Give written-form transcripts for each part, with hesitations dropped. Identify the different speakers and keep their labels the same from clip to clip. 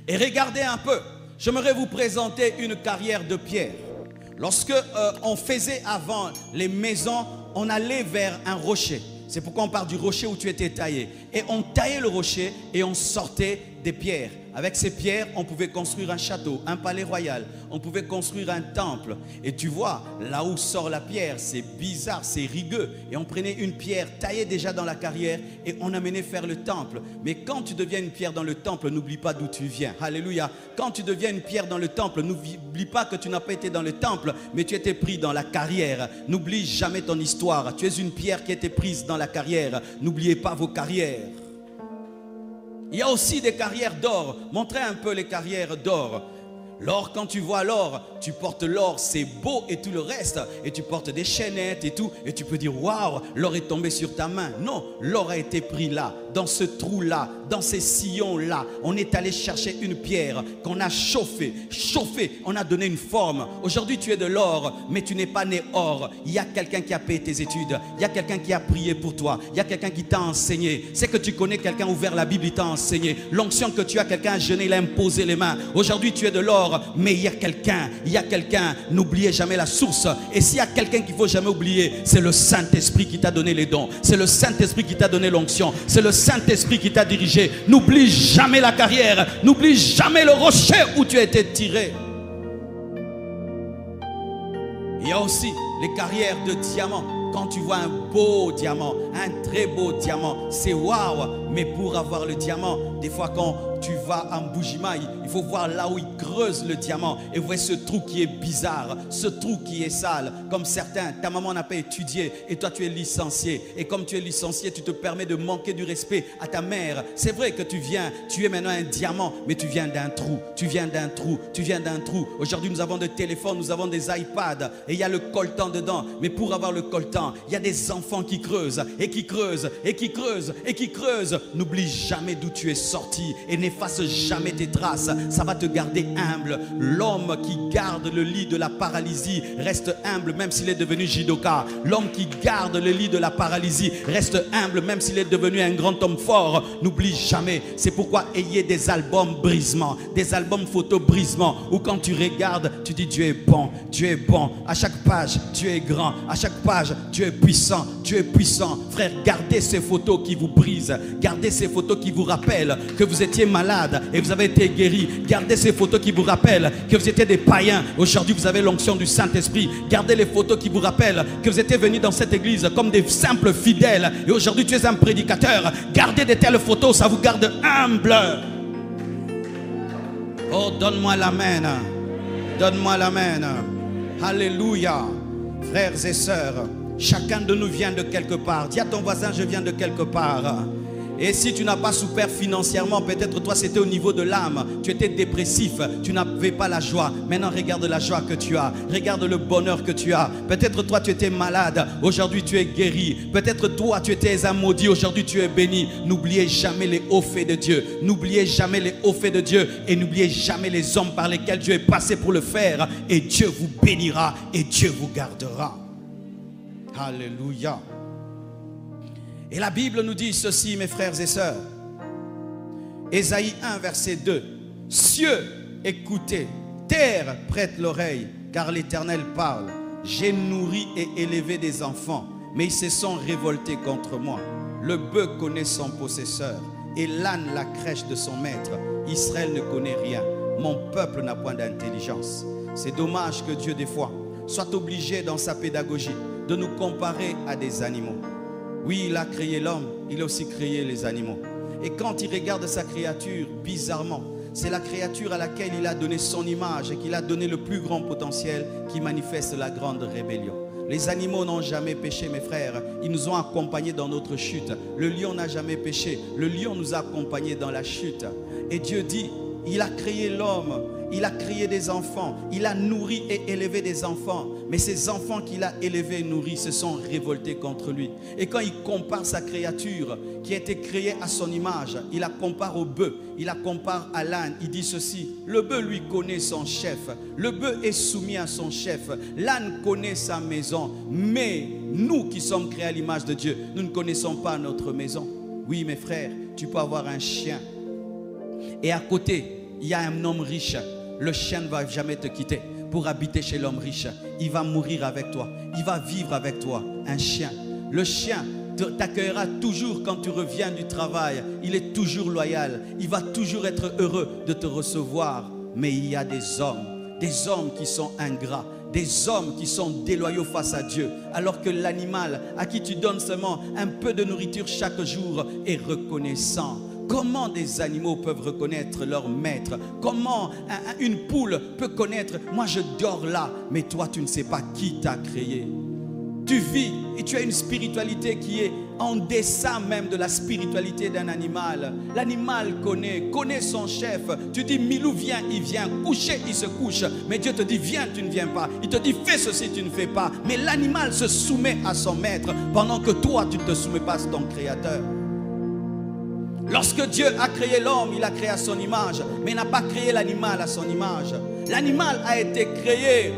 Speaker 1: Et regardez un peu, j'aimerais vous présenter une carrière de pierre. Lorsque on faisait avant les maisons, on allait vers un rocher. C'est pourquoi on parle du rocher où tu étais taillé. Et on taillait le rocher et on sortait des pierres. Avec ces pierres, on pouvait construire un château, un palais royal. On pouvait construire un temple. Et tu vois, là où sort la pierre, c'est bizarre, c'est rigueux. Et on prenait une pierre taillée déjà dans la carrière et on amenait faire le temple. Mais quand tu deviens une pierre dans le temple, n'oublie pas d'où tu viens. Alléluia. Quand tu deviens une pierre dans le temple, n'oublie pas que tu n'as pas été dans le temple, mais tu étais pris dans la carrière. N'oublie jamais ton histoire. Tu es une pierre qui a été prise dans la carrière. N'oubliez pas vos carrières. Il y a aussi des carrières d'or. Montrez un peu les carrières d'or. L'or, quand tu vois l'or, tu portes l'or, c'est beau et tout le reste. Et tu portes des chaînettes et tout. Et tu peux dire, waouh, l'or est tombé sur ta main. Non, l'or a été pris là, dans ce trou-là, dans ces sillons-là. On est allé chercher une pierre qu'on a chauffée. On a donné une forme. Aujourd'hui, tu es de l'or, mais tu n'es pas né or. Il y a quelqu'un qui a payé tes études. Il y a quelqu'un qui a prié pour toi. Il y a quelqu'un qui t'a enseigné. C'est que tu connais quelqu'un, ouvert la Bible, il t'a enseigné. L'onction que tu as, quelqu'un a jeûné, il a imposé les mains. Aujourd'hui, tu es de l'or. Mais il y a quelqu'un, n'oubliez jamais la source. Et s'il y a quelqu'un qu'il ne faut jamais oublier, c'est le Saint-Esprit qui t'a donné les dons. C'est le Saint-Esprit qui t'a donné l'onction. C'est le Saint-Esprit qui t'a dirigé. N'oublie jamais la carrière. N'oublie jamais le rocher où tu as été tiré. Il y a aussi les carrières de diamants. Quand tu vois un beau diamant, un très beau diamant, c'est waouh. Mais pour avoir le diamant, des fois quand tu vas en Bujimaï, il faut voir là où ils creusent le diamant. Et vous voyez ce trou qui est bizarre, ce trou qui est sale. Comme certains, ta maman n'a pas étudié et toi tu es licencié. Et comme tu es licencié, tu te permets de manquer du respect à ta mère. C'est vrai que tu es maintenant un diamant, mais tu viens d'un trou. Tu viens d'un trou. Aujourd'hui, nous avons des téléphones, nous avons des iPads et il y a le coltan dedans. Mais pour avoir le coltan, il y a des enfants qui creusent et qui creusent et qui creusent et qui creusent. N'oublie jamais d'où tu es sorti et n'efface jamais tes traces. Ça va te garder humble. L'homme qui garde le lit de la paralysie reste humble même s'il est devenu judoka. L'homme qui garde le lit de la paralysie reste humble même s'il est devenu un grand homme fort. N'oublie jamais. C'est pourquoi ayez des albums brisement, des albums photos brisement, où quand tu regardes, tu dis Dieu est bon, Dieu est bon. À chaque page, Dieu est grand. À chaque page, Dieu est puissant, Dieu est puissant. Frère, gardez ces photos qui vous brisent. Gardez ces photos qui vous rappellent que vous étiez malade et vous avez été guéri. Gardez ces photos qui vous rappellent que vous étiez des païens. Aujourd'hui, vous avez l'onction du Saint-Esprit. Gardez les photos qui vous rappellent que vous étiez venus dans cette église comme des simples fidèles. Et aujourd'hui, tu es un prédicateur. Gardez de telles photos, ça vous garde humble. Oh, donne-moi l'amen. Donne-moi l'amen. Alléluia. Frères et sœurs, chacun de nous vient de quelque part. Dis à ton voisin, je viens de quelque part. Et si tu n'as pas souffert financièrement, peut-être toi c'était au niveau de l'âme. Tu étais dépressif, tu n'avais pas la joie. Maintenant regarde la joie que tu as. Regarde le bonheur que tu as. Peut-être toi tu étais malade, aujourd'hui tu es guéri. Peut-être toi tu étais un maudit, aujourd'hui tu es béni. N'oubliez jamais les hauts faits de Dieu. N'oubliez jamais les hauts faits de Dieu. Et n'oubliez jamais les hommes par lesquels Dieu est passé pour le faire. Et Dieu vous bénira et Dieu vous gardera. Alléluia. Et la Bible nous dit ceci, mes frères et sœurs. Ésaïe 1, verset 2. Cieux, écoutez, terre, prête l'oreille, car l'Éternel parle. J'ai nourri et élevé des enfants, mais ils se sont révoltés contre moi. Le bœuf connaît son possesseur, et l'âne la crèche de son maître. Israël ne connaît rien. Mon peuple n'a point d'intelligence. C'est dommage que Dieu, des fois, soit obligé dans sa pédagogie de nous comparer à des animaux. Oui, il a créé l'homme, il a aussi créé les animaux. Et quand il regarde sa créature, bizarrement, c'est la créature à laquelle il a donné son image et qu'il a donné le plus grand potentiel qui manifeste la grande rébellion. Les animaux n'ont jamais péché, mes frères. Ils nous ont accompagnés dans notre chute. Le lion n'a jamais péché. Le lion nous a accompagnés dans la chute. Et Dieu dit, il a créé l'homme. Il a créé des enfants, il a nourri et élevé des enfants. Mais ces enfants qu'il a élevés et nourris se sont révoltés contre lui. Et quand il compare sa créature qui a été créée à son image, il la compare au bœuf, il la compare à l'âne. Il dit ceci, le bœuf lui connaît son chef, le bœuf est soumis à son chef, l'âne connaît sa maison. Mais nous qui sommes créés à l'image de Dieu, nous ne connaissons pas notre maison. Oui mes frères, tu peux avoir un chien et à côté, il y a un homme riche. Le chien ne va jamais te quitter pour habiter chez l'homme riche. Il va mourir avec toi. Il va vivre avec toi. Un chien. Le chien t'accueillera toujours quand tu reviens du travail. Il est toujours loyal. Il va toujours être heureux de te recevoir. Mais il y a des hommes qui sont ingrats, des hommes qui sont déloyaux face à Dieu, alors que l'animal à qui tu donnes seulement un peu de nourriture chaque jour est reconnaissant. Comment des animaux peuvent reconnaître leur maître? Comment une poule peut connaître? Moi je dors là, mais toi tu ne sais pas qui t'a créé. Tu vis et tu as une spiritualité qui est en deçà même de la spiritualité d'un animal. L'animal connaît son chef. Tu dis Milou viens, il vient. Coucher, il se couche. Mais Dieu te dit viens, tu ne viens pas. Il te dit fais ceci, tu ne fais pas. Mais l'animal se soumet à son maître pendant que toi tu ne te soumets pas à ton créateur. Lorsque Dieu a créé l'homme, il a créé à son image, mais il n'a pas créé l'animal à son image. L'animal a été créé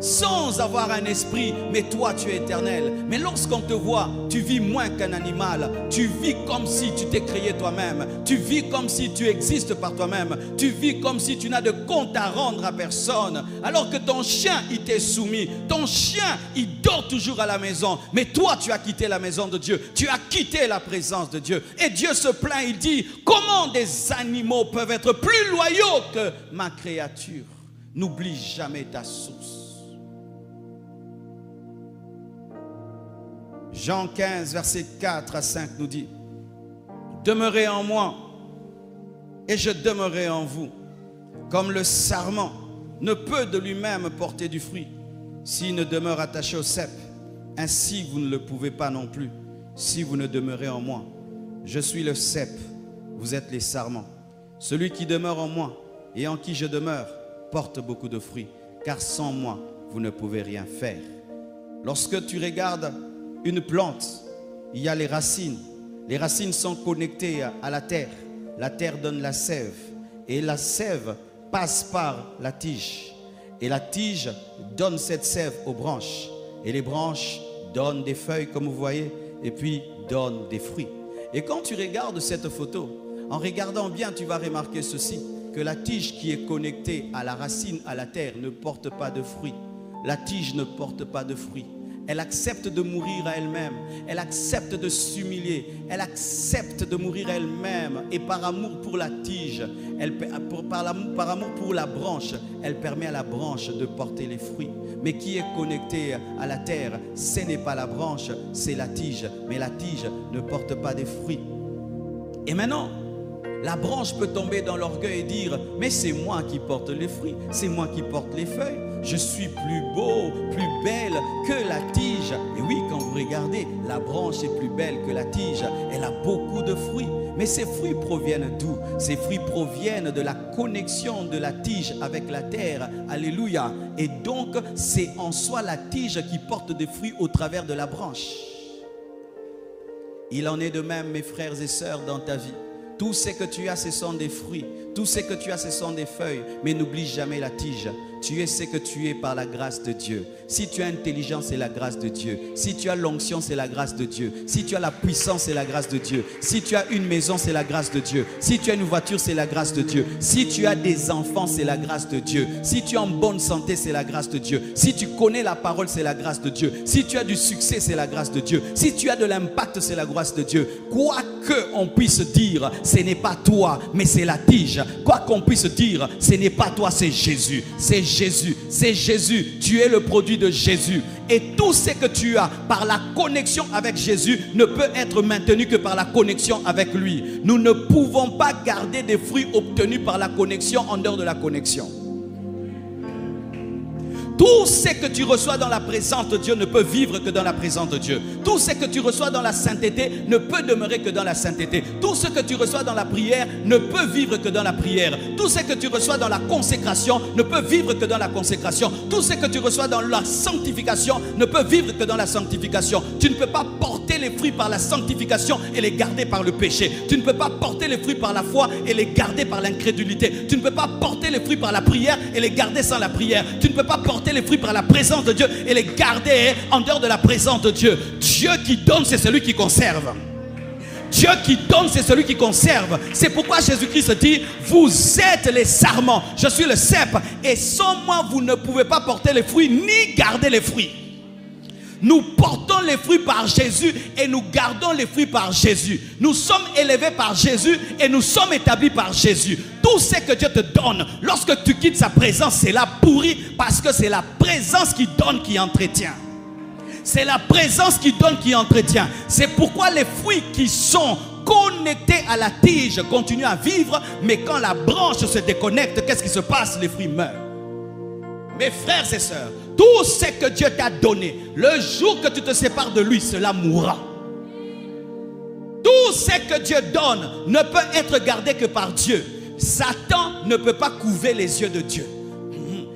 Speaker 1: sans avoir un esprit, mais toi tu es éternel. Mais lorsqu'on te voit, tu vis moins qu'un animal. Tu vis comme si tu t'es créé toi-même. Tu vis comme si tu existes par toi-même. Tu vis comme si tu n'as de compte à rendre à personne. Alors que ton chien, il t'est soumis. Ton chien, il dort toujours à la maison. Mais toi, tu as quitté la maison de Dieu. Tu as quitté la présence de Dieu. Et Dieu se plaint, il dit, comment des animaux peuvent être plus loyaux que ma créature? N'oublie jamais ta source. Jean 15, verset 4 à 5 nous dit, demeurez en moi et je demeurerai en vous. Comme le sarment ne peut de lui-même porter du fruit s'il ne demeure attaché au cep, ainsi vous ne le pouvez pas non plus si vous ne demeurez en moi. Je suis le cep, vous êtes les sarments. Celui qui demeure en moi et en qui je demeure porte beaucoup de fruits, car sans moi vous ne pouvez rien faire. Lorsque tu regardes une plante, il y a les racines. Les racines sont connectées à la terre. La terre donne la sève. Et la sève passe par la tige. Et la tige donne cette sève aux branches. Et les branches donnent des feuilles, comme vous voyez, et puis donnent des fruits. Et quand tu regardes cette photo, en regardant bien, tu vas remarquer ceci, que la tige qui est connectée à la racine, à la terre, ne porte pas de fruits. La tige ne porte pas de fruits. Elle accepte de mourir à elle-même. Elle accepte de s'humilier. Elle accepte de mourir à elle-même. Et par amour pour la tige, par amour pour la branche, elle permet à la branche de porter les fruits. Mais qui est connecté à la terre, ce n'est pas la branche, c'est la tige. Mais la tige ne porte pas des fruits. Et maintenant, la branche peut tomber dans l'orgueil et dire, mais c'est moi qui porte les fruits, c'est moi qui porte les feuilles. Je suis plus beau, plus belle que la tige. Et oui, quand vous regardez, la branche est plus belle que la tige. Elle a beaucoup de fruits. Mais ces fruits proviennent d'où? Ces fruits proviennent de la connexion de la tige avec la terre. Alléluia. Et donc, c'est en soi la tige qui porte des fruits au travers de la branche. Il en est de même, mes frères et sœurs, dans ta vie. Tout ce que tu as, ce sont des fruits. Tout ce que tu as, ce sont des feuilles. Mais n'oublie jamais la tige. Tu es ce que tu es par la grâce de Dieu. Si tu as intelligence, c'est la grâce de Dieu. Si tu as l'onction, c'est la grâce de Dieu. Si tu as la puissance, c'est la grâce de Dieu. Si tu as une maison, c'est la grâce de Dieu. Si tu as une voiture, c'est la grâce de Dieu. Si tu as des enfants, c'est la grâce de Dieu. Si tu es en bonne santé, c'est la grâce de Dieu. Si tu connais la parole, c'est la grâce de Dieu. Si tu as du succès, c'est la grâce de Dieu. Si tu as de l'impact, c'est la grâce de Dieu. Quoi qu'on puisse dire, ce n'est pas toi, mais c'est la tige. Quoi qu'on puisse dire, ce n'est pas toi, c'est Jésus. C'est Jésus, c'est Jésus. Tu es le produit de Jésus. Et tout ce que tu as par la connexion avec Jésus ne peut être maintenu que par la connexion avec lui. Nous ne pouvons pas garder des fruits obtenus par la connexion en dehors de la connexion. Tout ce que tu reçois dans la présence de Dieu ne peut vivre que dans la présence de Dieu. Tout ce que tu reçois dans la sainteté ne peut demeurer que dans la sainteté. Tout ce que tu reçois dans la prière ne peut vivre que dans la prière. Tout ce que tu reçois dans la consécration ne peut vivre que dans la consécration. Tout ce que tu reçois dans la sanctification ne peut vivre que dans la sanctification. Tu ne peux pas porter les fruits par la sanctification et les garder par le péché. Tu ne peux pas porter les fruits par la foi et les garder par l'incrédulité. Tu ne peux pas porter les fruits par la prière et les garder sans la prière. Tu ne peux pas porter les fruits par la présence de Dieu et les garder en dehors de la présence de Dieu. Dieu qui donne, c'est celui qui conserve. Dieu qui donne, c'est celui qui conserve. C'est pourquoi Jésus-Christ dit, vous êtes les sarments, je suis le cep, et sans moi vous ne pouvez pas porter les fruits ni garder les fruits. Nous portons les fruits par Jésus et nous gardons les fruits par Jésus. Nous sommes élevés par Jésus et nous sommes établis par Jésus. Tout ce que Dieu te donne, lorsque tu quittes sa présence, c'est là pourri, parce que c'est la présence qui donne, qui entretient. C'est la présence qui donne, qui entretient. C'est pourquoi les fruits qui sont connectés à la tige continuent à vivre, mais quand la branche se déconnecte, qu'est-ce qui se passe? Les fruits meurent. Mes frères et sœurs, tout ce que Dieu t'a donné, le jour que tu te sépares de lui, cela mourra. Tout ce que Dieu donne ne peut être gardé que par Dieu. Satan ne peut pas couver les yeux de Dieu.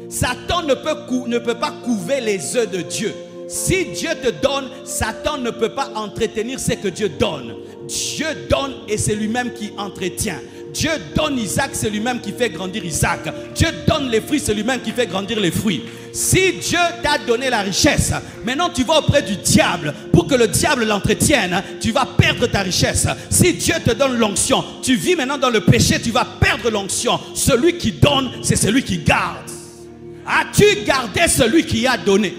Speaker 1: Satan ne peut pas couver les œufs de Dieu. Si Dieu te donne, Satan ne peut pas entretenir ce que Dieu donne. Dieu donne et c'est lui-même qui entretient. Dieu donne Isaac, c'est lui-même qui fait grandir Isaac. Dieu donne les fruits, c'est lui-même qui fait grandir les fruits. Si Dieu t'a donné la richesse, maintenant tu vas auprès du diable pour que le diable l'entretienne, tu vas perdre ta richesse. Si Dieu te donne l'onction, tu vis maintenant dans le péché, tu vas perdre l'onction. Celui qui donne, c'est celui qui garde. As-tu gardé celui qui a donné?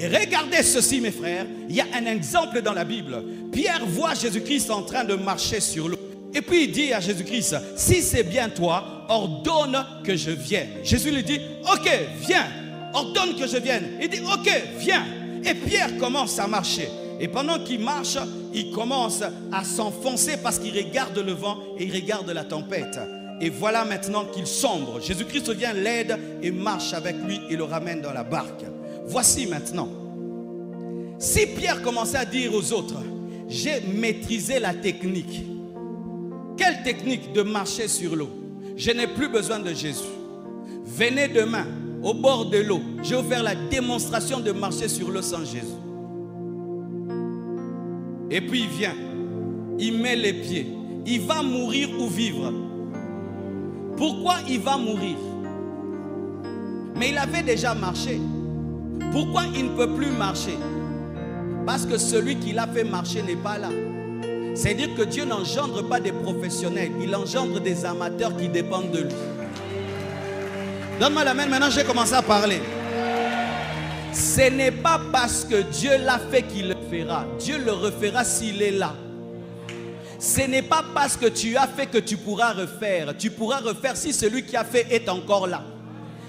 Speaker 1: Et regardez ceci, mes frères, il y a un exemple dans la Bible. Pierre voit Jésus-Christ en train de marcher sur l'eau. Et puis il dit à Jésus-Christ, si c'est bien toi, ordonne que je vienne. Jésus lui dit, ok, viens, ordonne que je vienne. Il dit, ok, viens. Et Pierre commence à marcher. Et pendant qu'il marche, il commence à s'enfoncer parce qu'il regarde le vent et il regarde la tempête. Et voilà maintenant qu'il sombre. Jésus-Christ vient, l'aide et marche avec lui et le ramène dans la barque. Voici maintenant, si Pierre commençait à dire aux autres, j'ai maîtrisé la technique. Quelle technique? De marcher sur l'eau. Je n'ai plus besoin de Jésus. Venez demain au bord de l'eau. Je vais vous faire la démonstration de marcher sur l'eau sans Jésus. Et puis il vient, il met les pieds. Il va mourir ou vivre? Pourquoi il va mourir? Mais il avait déjà marché. Pourquoi il ne peut plus marcher? Parce que celui qui l'a fait marcher n'est pas là. C'est-à-dire que Dieu n'engendre pas des professionnels. Il engendre des amateurs qui dépendent de lui. Donne-moi la main, maintenant j'ai commencé à parler. Ce n'est pas parce que Dieu l'a fait qu'il le fera. Dieu le refera s'il est là. Ce n'est pas parce que tu as fait que tu pourras refaire. Tu pourras refaire si celui qui a fait est encore là.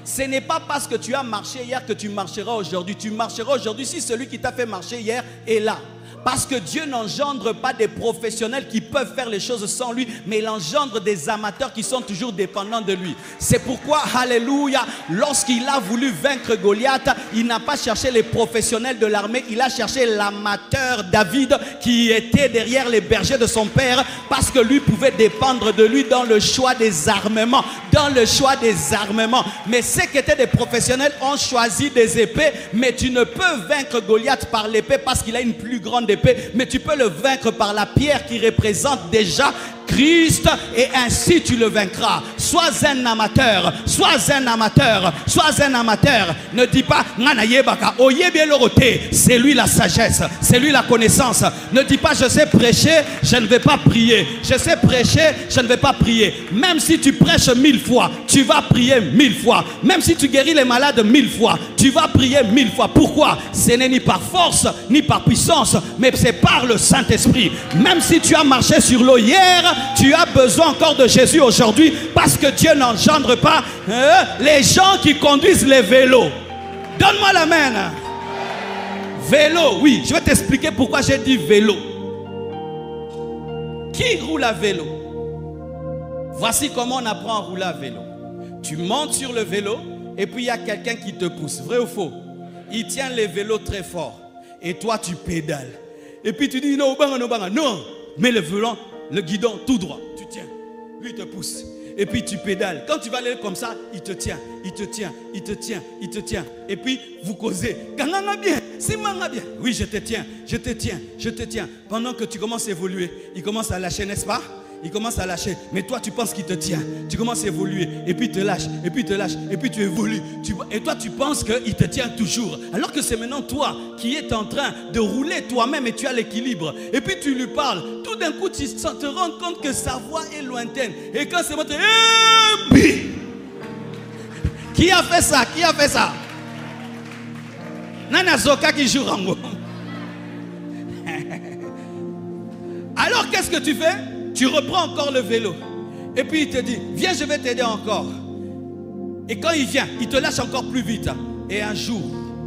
Speaker 1: Ce n'est pas parce que tu as marché hier que tu marcheras aujourd'hui. Tu marcheras aujourd'hui si celui qui t'a fait marcher hier est là. Parce que Dieu n'engendre pas des professionnels qui peuvent faire les choses sans lui, mais il engendre des amateurs qui sont toujours dépendants de lui. C'est pourquoi, alléluia, lorsqu'il a voulu vaincre Goliath, il n'a pas cherché les professionnels de l'armée, il a cherché l'amateur David qui était derrière les bergers de son père, parce que lui pouvait dépendre de lui dans le choix des armements. Dans le choix des armements. Mais ceux qui étaient des professionnels ont choisi des épées, mais tu ne peux vaincre Goliath par l'épée parce qu'il a une plus grande épée, mais tu peux le vaincre par la pierre qui représente déjà Christ, et ainsi tu le vaincras. Sois un amateur, sois un amateur, sois un amateur. Ne dis pas c'est lui la sagesse, c'est lui la connaissance. Ne dis pas je sais prêcher, je ne vais pas prier. Je sais prêcher, je ne vais pas prier. Même si tu prêches 1000 fois, tu vas prier 1000 fois. Même si tu guéris les malades 1000 fois, tu vas prier 1000 fois. Pourquoi? Ce n'est ni par force, ni par puissance, mais c'est par le Saint-Esprit. Même si tu as marché sur l'eau hier, tu as besoin encore de Jésus aujourd'hui, parce que Dieu n'engendre pas les gens qui conduisent les vélos. Donne-moi la main. Vélo, oui, je vais t'expliquer pourquoi j'ai dit vélo. Qui roule à vélo? Voici comment on apprend à rouler à vélo. Tu montes sur le vélo et puis il y a quelqu'un qui te pousse. Vrai ou faux? Il tient les vélos très fort et toi tu pédales. Et puis tu dis non, non, mets le volant, le guidon tout droit, tu tiens, lui te pousse. Et puis tu pédales. Quand tu vas aller comme ça, il te tient, il te tient, il te tient, il te tient. Et puis vous causez. Oui, je te tiens, je te tiens, je te tiens. Pendant que tu commences à évoluer, il commence à lâcher, n'est-ce pas? Il commence à lâcher. Mais toi, tu penses qu'il te tient. Tu commences à évoluer. Et puis il te lâche. Et puis il te lâche. Et puis tu évolues. Et toi, tu penses qu'il te tient toujours. Alors que c'est maintenant toi qui es en train de rouler toi-même et tu as l'équilibre. Et puis tu lui parles. Tout d'un coup, tu te rends compte que sa voix est lointaine. Et quand c'est monté, qui a fait ça? Qui a fait ça? Nana Zoka qui joue Rango. Alors qu'est-ce que tu fais? Tu reprends encore le vélo. Et puis il te dit, viens, je vais t'aider encore. Et quand il vient, il te lâche encore plus vite. Et un jour,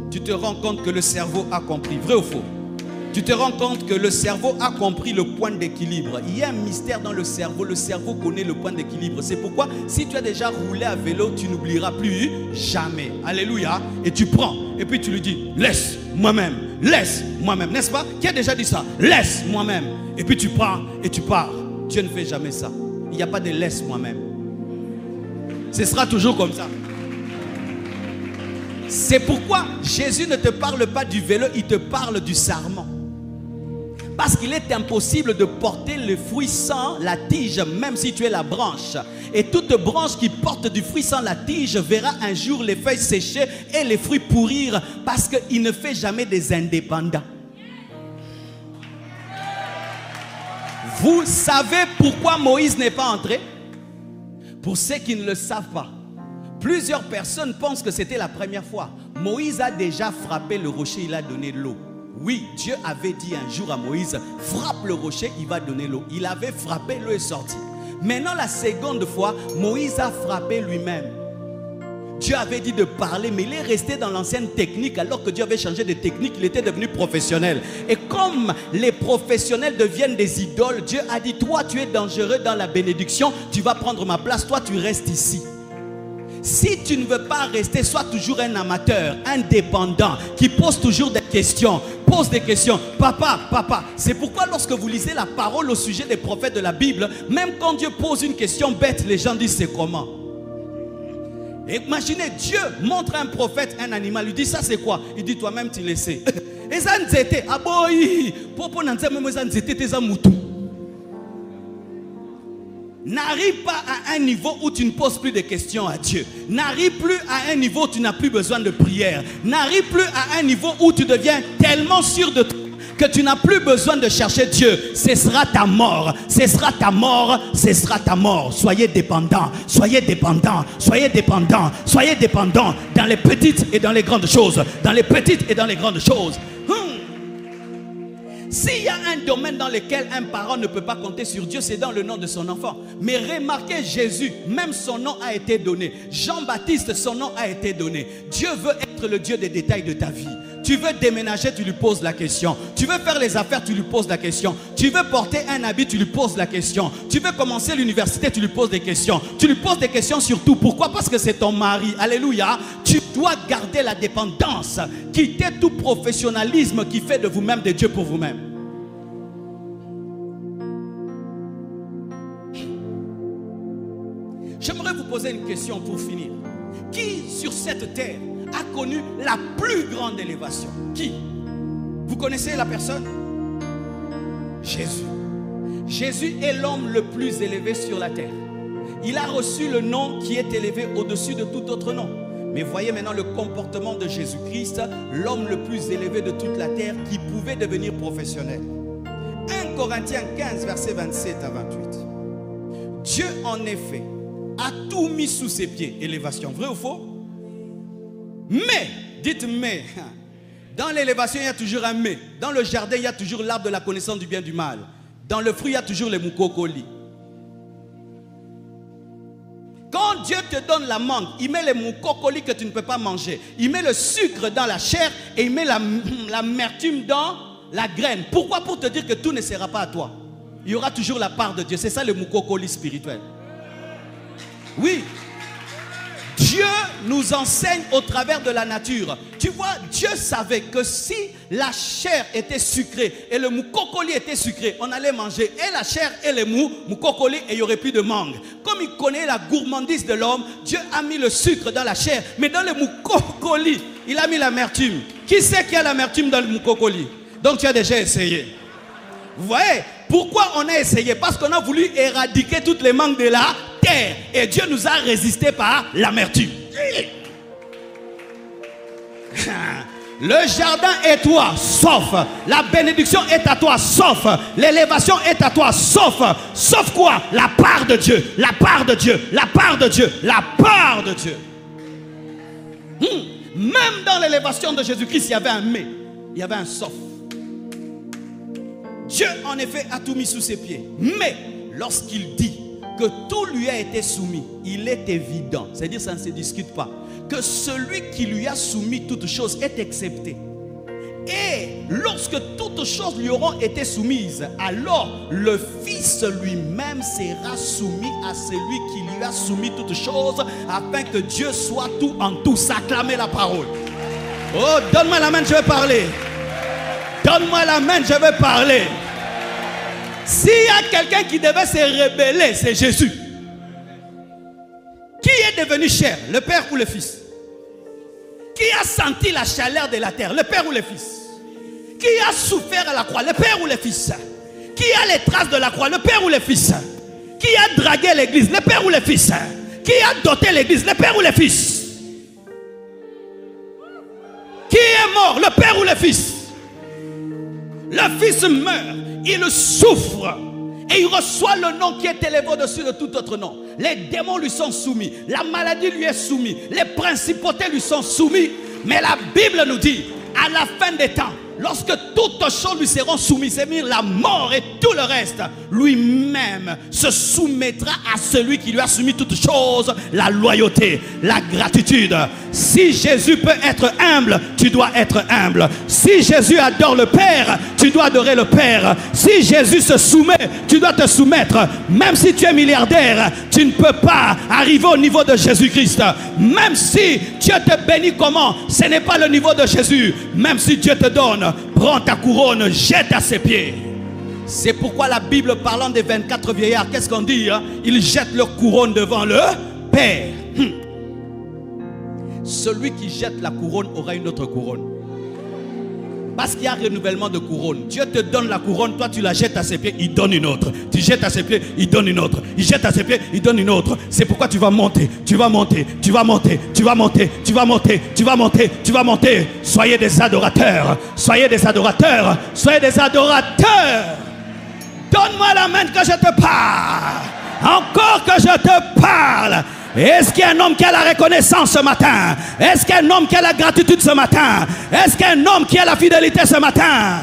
Speaker 1: tu te rends compte que le cerveau a compris. Vrai ou faux? Tu te rends compte que le cerveau a compris le point d'équilibre. Il y a un mystère dans le cerveau. Le cerveau connaît le point d'équilibre. C'est pourquoi, si tu as déjà roulé à vélo, tu n'oublieras plus jamais. Alléluia. Et tu prends. Et puis tu lui dis, laisse moi-même. Laisse moi-même. N'est-ce pas? Qui a déjà dit ça? Laisse moi-même. Et puis tu prends et tu pars. Dieu ne fait jamais ça. Il n'y a pas de laisse moi-même. Ce sera toujours comme ça. C'est pourquoi Jésus ne te parle pas du vélo, il te parle du sarment. Parce qu'il est impossible de porter le fruit sans la tige, même si tu es la branche. Et toute branche qui porte du fruit sans la tige verra un jour les feuilles sécher et les fruits pourrir, parce qu'il ne fait jamais des indépendants. Vous savez pourquoi Moïse n'est pas entré? Pour ceux qui ne le savent pas, plusieurs personnes pensent que c'était la première fois. Moïse a déjà frappé le rocher, il a donné l'eau. Oui, Dieu avait dit un jour à Moïse, frappe le rocher, il va donner l'eau. Il avait frappé, l'eau est sortie. Maintenant, la seconde fois, Moïse a frappé lui-même. Dieu avait dit de parler, mais il est resté dans l'ancienne technique. Alors que Dieu avait changé de technique, il était devenu professionnel. Et comme les professionnels deviennent des idoles, Dieu a dit, toi tu es dangereux dans la bénédiction, tu vas prendre ma place, toi tu restes ici. Si tu ne veux pas rester, sois toujours un amateur, indépendant, qui pose toujours des questions. Pose des questions. Papa. C'est pourquoi lorsque vous lisez la parole au sujet des prophètes de la Bible, même quand Dieu pose une question bête, les gens disent c'est comment? Imaginez, Dieu montre à un prophète un animal, lui dit ça c'est quoi? Il dit toi-même tu le sais. Et ça nous était, ah boy, popo nanze même ça nous était tes amoutou. N'arrive pas à un niveau où tu ne poses plus de questions à Dieu. N'arrive plus à un niveau où tu n'as plus besoin de prière. N'arrive plus à un niveau où tu deviens tellement sûr de toi que tu n'as plus besoin de chercher Dieu. Ce sera ta mort. Ce sera ta mort. Ce sera ta mort. Soyez dépendants. Soyez dépendants. Soyez dépendants. Soyez dépendants dans les petites et dans les grandes choses. Dans les petites et dans les grandes choses. S'il y a un domaine dans lequel un parent ne peut pas compter sur Dieu, c'est dans le nom de son enfant. Mais remarquez Jésus, même son nom a été donné. Jean-Baptiste, son nom a été donné. Dieu veut être le Dieu des détails de ta vie. Tu veux déménager, tu lui poses la question. Tu veux faire les affaires, tu lui poses la question. Tu veux porter un habit, tu lui poses la question. Tu veux commencer l'université, tu lui poses des questions. Tu lui poses des questions sur tout. Pourquoi? Parce que c'est ton mari. Alléluia. Tu dois garder la dépendance. Quitter tout professionnalisme qui fait de vous-même des dieux pour vous-même. J'aimerais vous poser une question pour finir. Qui sur cette terre a connu la plus grande élévation? Qui? Vous connaissez la personne? Jésus. Jésus est l'homme le plus élevé sur la terre. Il a reçu le nom qui est élevé au-dessus de tout autre nom. Mais voyez maintenant le comportement de Jésus-Christ, l'homme le plus élevé de toute la terre qui pouvait devenir professionnel. 1 Corinthiens 15, versets 27 à 28. Dieu en effet a tout mis sous ses pieds. Élévation, vrai ou faux? Mais, dites mais. Dans l'élévation, il y a toujours un mais. Dans le jardin, il y a toujours l'arbre de la connaissance du bien et du mal. Dans le fruit, il y a toujours les moukokoli. Quand Dieu te donne la mangue, il met les moukokoli que tu ne peux pas manger. Il met le sucre dans la chair et il met l'amertume dans la graine. Pourquoi? Pour te dire que tout ne sera pas à toi. Il y aura toujours la part de Dieu. C'est ça le moukokoli spirituel. Oui, Dieu nous enseigne au travers de la nature. Tu vois, Dieu savait que si la chair était sucrée et le moukokoli était sucré, on allait manger et la chair et le moukokoli et il n'y aurait plus de mangue. Comme il connaît la gourmandise de l'homme, Dieu a mis le sucre dans la chair, mais dans le moukokoli, il a mis l'amertume. Qui sait qu'il y a l'amertume dans le moukokoli? Donc tu as déjà essayé. Vous voyez, pourquoi on a essayé? Parce qu'on a voulu éradiquer toutes les mangues de la terre. Et Dieu nous a résisté par l'amertume. Le jardin est toi, sauf. La bénédiction est à toi, sauf. L'élévation est à toi, sauf. Sauf quoi? La part de Dieu. La part de Dieu. La part de Dieu. La part de Dieu. Même dans l'élévation de Jésus-Christ, il y avait un mais. Il y avait un sauf. Dieu, en effet, a tout mis sous ses pieds. Mais lorsqu'il dit que tout lui a été soumis, il est évident, c'est-à-dire ça ne se discute pas, que celui qui lui a soumis toutes choses est accepté. Et lorsque toutes choses lui auront été soumises, alors le Fils lui-même sera soumis à celui qui lui a soumis toutes choses, afin que Dieu soit tout en tous. Acclamez la parole. Oh, donne-moi la main, je vais parler. Donne-moi la main, je vais parler. S'il y a quelqu'un qui devait se rébeller, c'est Jésus. Qui est devenu chair, le Père ou le Fils? Qui a senti la chaleur de la terre, le Père ou le Fils? Qui a souffert à la croix, le Père ou le Fils? Qui a les traces de la croix, le Père ou le Fils? Qui a dragué l'église, le Père ou le Fils? Qui a doté l'église, le Père ou le Fils? Qui est mort, le Père ou le Fils? Le Fils meurt, il souffre et il reçoit le nom qui est élevé au-dessus de tout autre nom. Les démons lui sont soumis, la maladie lui est soumise, les principautés lui sont soumis. Mais la Bible nous dit, à la fin des temps, lorsque toutes choses lui seront soumises, c'est-à-dire la mort et tout le reste, lui-même se soumettra à celui qui lui a soumis toutes choses, la loyauté, la gratitude. Si Jésus peut être humble, tu dois être humble. Si Jésus adore le Père, tu dois adorer le Père. Si Jésus se soumet, tu dois te soumettre. Même si tu es milliardaire, tu ne peux pas arriver au niveau de Jésus-Christ. Même si Dieu te bénit comment, ce n'est pas le niveau de Jésus. Même si Dieu te donne, prends ta couronne, jette à ses pieds. C'est pourquoi la Bible, parlant des 24 vieillards, qu'est-ce qu'on dit? Ils jettent leur couronne devant le Père. Celui qui jette la couronne aura une autre couronne. Parce qu'il y a renouvellement de couronne. Dieu te donne la couronne, toi tu la jettes à ses pieds, il donne une autre. Tu jettes à ses pieds, il donne une autre. Il jette à ses pieds, il donne une autre. C'est pourquoi tu vas monter, tu vas monter, tu vas monter, tu vas monter, tu vas monter, tu vas monter, tu vas monter. Soyez des adorateurs, soyez des adorateurs, soyez des adorateurs. Donne-moi la main que je te parle. Encore que je te parle. Est-ce qu'il y a un homme qui a la reconnaissance ce matin? Est-ce qu'il y a un homme qui a la gratitude ce matin? Est-ce qu'il y a un homme qui a la fidélité ce matin?